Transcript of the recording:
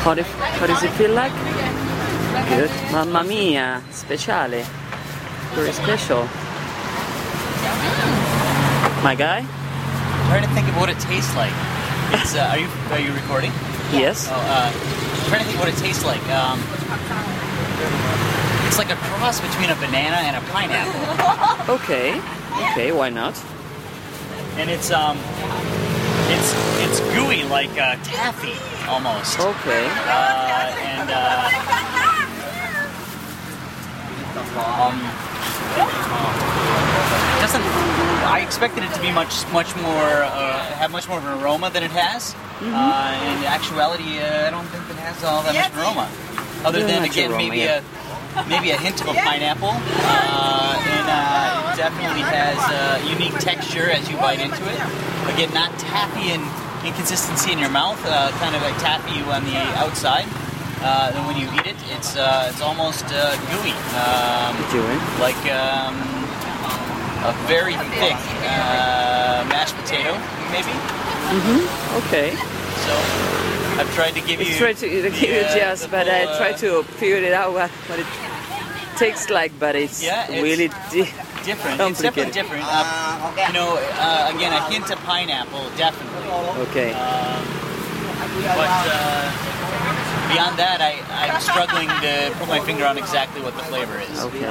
How does it feel like? Good. Mamma mia, speciale. Very special. My guy? I'm trying to think of what it tastes like. It's, are you recording? Yes. Oh, I'm trying to think what it tastes like. It's like a cross between a banana and a pineapple. Okay. Okay, why not? And it's gooey like taffy almost. Okay. Doesn't. I expected it to be much more have much more of an aroma than it has. In actuality, I don't think it has all that much aroma. Other than again maybe a hint of a pineapple, and it definitely has a unique texture as you bite into it. Again, not taffy in consistency in your mouth, kind of like taffy on the outside. Then when you eat it, it's almost gooey, like a very thick mashed potato, maybe. Okay. So I've tried to give you. Try to give you just, but I try to figure it out what it tastes like, but it's really different. complicated. It's definitely different. Again, a hint of pineapple, definitely. Okay. But beyond that, I'm struggling to put my finger on exactly what the flavor is. Okay.